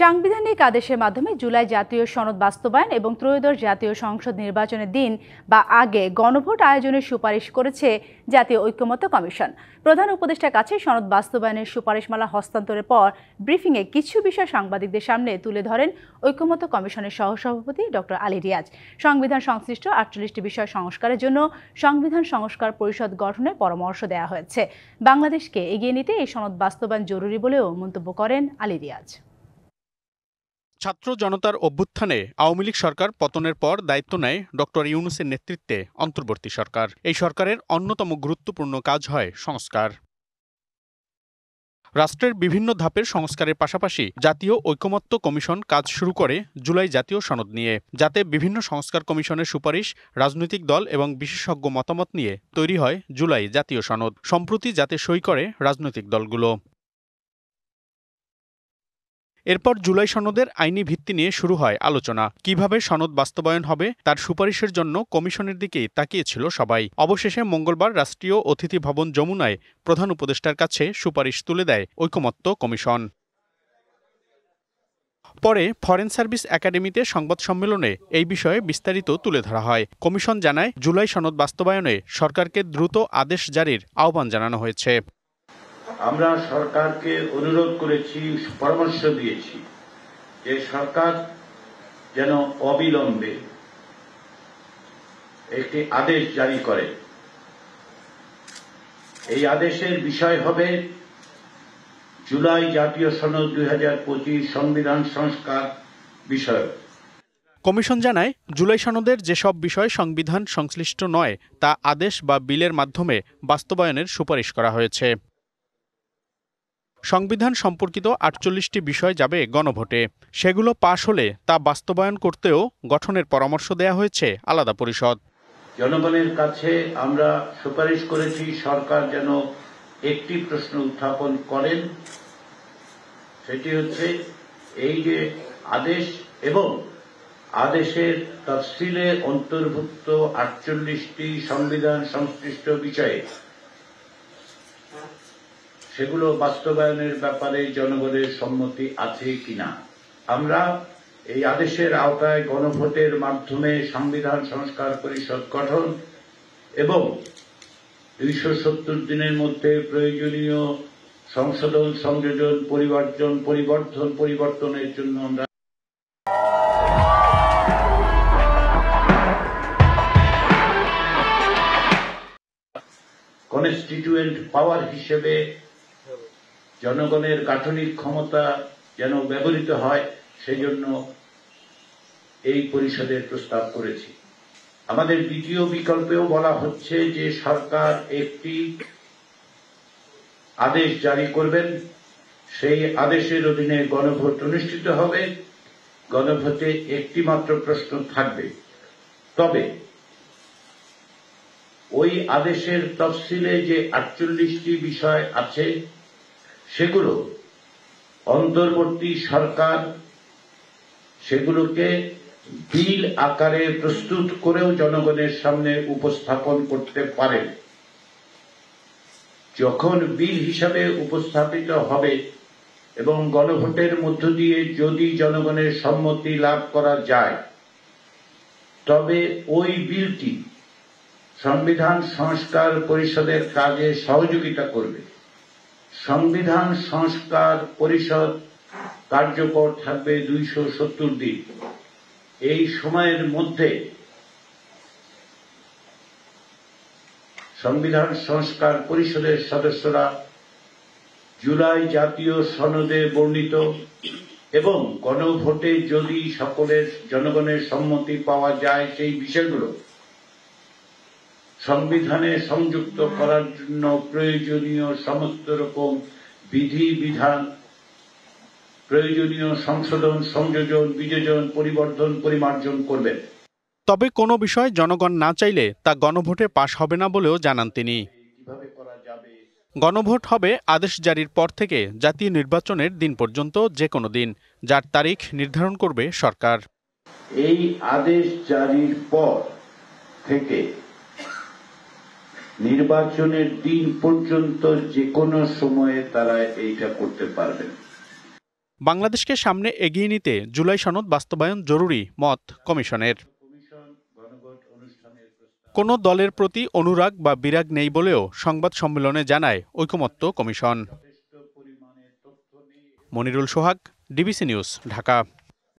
সাংবিধানিক আদেশের মাধ্যমে জুলাই জাতীয় সনদ বাস্তবায়ন এবং ত্রয়োদশ জাতীয় সংসদ নির্বাচনের দিন বা আগে গণভোট আয়োজনের সুপারিশ করেছে জাতীয় ঐকমত্য কমিশন। প্রধান উপদেষ্টার কাছে সনদ বাস্তবায়নের সুপারিশমালা হস্তান্তরের পর ব্রিফিংয়ে কিছু বিষয় সাংবাদিকদের সামনে তুলে ধরেন ঐকমত্য কমিশনের সহসভাপতি ডক্টর আলী রিয়াজ। সংবিধান সংশ্লিষ্ট ৪৮টি বিষয় সংস্কারের জন্য সংবিধান সংস্কার পরিষদ গঠনের পরামর্শ দেওয়া হয়েছে। বাংলাদেশকে এগিয়ে নিতে এই সনদ বাস্তবায়ন জরুরি বলেও মন্তব্য করেন আলী রিয়াজ। ছাত্র জনতার অভ্যুত্থানে আওয়ামী লীগ সরকার পতনের পর দায়িত্ব নেয় ডক্টর ইউনূসের নেতৃত্বে অন্তর্বর্তী সরকার। এই সরকারের অন্যতম গুরুত্বপূর্ণ কাজ হয় সংস্কার। রাষ্ট্রের বিভিন্ন ধাপের সংস্কারের পাশাপাশি জাতীয় ঐকমত্য কমিশন কাজ শুরু করে জুলাই জাতীয় সনদ নিয়ে, যাতে বিভিন্ন সংস্কার কমিশনের সুপারিশ, রাজনৈতিক দল এবং বিশেষজ্ঞ মতামত নিয়ে তৈরি হয় জুলাই জাতীয় সনদ। সম্প্রতি যাতে সই করে রাজনৈতিক দলগুলো। এরপর জুলাই সনদের আইনি ভিত্তি নিয়ে শুরু হয় আলোচনা। কিভাবে সনদ বাস্তবায়ন হবে তার সুপারিশের জন্য কমিশনের দিকেই তাকিয়েছিল সবাই। অবশেষে মঙ্গলবার রাষ্ট্রীয় অতিথি ভবন যমুনায় প্রধান উপদেষ্টার কাছে সুপারিশ তুলে দেয় ঐকমত্য কমিশন। পরে ফরেন সার্ভিস একাডেমিতে সংবাদ সম্মেলনে এই বিষয়ে বিস্তারিত তুলে ধরা হয়। কমিশন জানায়, জুলাই সনদ বাস্তবায়নে সরকারকে দ্রুত আদেশ জারির আহ্বান জানানো হয়েছে। আমরা সরকারকে অনুরোধ করেছি, পরামর্শ দিয়েছি যে সরকার যেন অবিলম্বে একটি আদেশ জারি করে। এই আদেশের বিষয় হবে জুলাই জাতীয় সনদ ২০২৫ সংবিধান সংস্কার বিষয়। কমিশন জানায়, জুলাই সনদের যেসব বিষয় সংবিধান সংশ্লিষ্ট নয় তা আদেশ বা বিলের মাধ্যমে বাস্তবায়নের সুপারিশ করা হয়েছে। সংবিধান সম্পর্কিত ৪৮টি বিষয় যাবে গণভোটে। সেগুলো পাশ হলে তা বাস্তবায়ন করতেও গঠনের পরামর্শ দেয়া হয়েছে আলাদা পরিষদ। জনগণের কাছে আমরা সুপারিশ করেছি সরকার যেন একটি প্রশ্ন উত্থাপন করেন, সেটি হচ্ছে এই যে আদেশ এবং আদেশের তফসিলে অন্তর্ভুক্ত ৪৮টি সংবিধান সংশ্লিষ্ট বিষয়ে সেগুলো বাস্তবায়নের ব্যাপারে জনগণের সম্মতি আছে কিনা। আমরা এই আদেশের আওতায় গণভোটের মাধ্যমে সংবিধান সংস্কার পরিষদ গঠন এবং ২৭০ দিনের মধ্যে প্রয়োজনীয় সংশোধন, সংযোজন, পরিবর্তনের জন্য আমরা কনস্টিটিউয়েন্ট পাওয়ার হিসেবে জনগণের গাঠনিক ক্ষমতা যেন ব্যবহৃত হয় সেজন্য এই পরিষদের প্রস্তাব করেছি। আমাদের দ্বিতীয় বিকল্পেও বলা হচ্ছে যে সরকার একটি আদেশ জারি করবেন, সেই আদেশের অধীনে গণভোট অনুষ্ঠিত হবে। গণভোটে একটি মাত্র প্রশ্ন থাকবে, তবে ওই আদেশের তফসিলে যে ৪৮টি বিষয় আছে সেগুলো অন্তর্বর্তী সরকার সেগুলোকে বিল আকারে প্রস্তুত করেও জনগণের সামনে উপস্থাপন করতে পারেন। যখন বিল হিসাবে উপস্থাপিত হবে এবং গণভোটের মধ্য দিয়ে যদি জনগণের সম্মতি লাভ করা যায়, তবে ওই বিলটি সংবিধান সংস্কার পরিষদের কাজে সহযোগিতা করবে। সংবিধান সংস্কার পরিষদ কার্যকর থাকবে ২৭০ দিন। এই সময়ের মধ্যে সংবিধান সংস্কার পরিষদের সদস্যরা জুলাই জাতীয় সনদে বর্ণিত এবং গণভোটে যদি সকলের জনগণের সম্মতি পাওয়া যায় সেই বিষয়গুলো সংবিধানে সংযুক্ত করার জন্য প্রয়োজনীয় সমস্ত রকম বিধিবিধান, প্রয়োজনীয় সংশোধন, সংযোজন, বিযোজন, পরিমার্জন করবেন। তবে কোনো বিষয় জনগণ না চাইলে তা গণভোটে পাশ হবে না বলেও জানান তিনি। গণভোট হবে আদেশ জারির পর থেকে জাতীয় নির্বাচনের দিন পর্যন্ত যে কোনো দিন, যার তারিখ নির্ধারণ করবে সরকার। এই আদেশ জারির পর থেকে নির্বাচনের দিন পর্যন্ত যে কোনো সময়ে তারা এইটা করতে পারবেন। বাংলাদেশকে সামনে এগিয়ে নিতে জুলাই সনদ বাস্তবায়ন জরুরি মত কমিশনের। কোনো দলের প্রতি অনুরাগ বা বিরাগ নেই বলেও সংবাদ সম্মেলনে জানায় ঐকমত্য কমিশন। মনিরুল সোহাগ, ডিবিসি নিউজ, ঢাকা।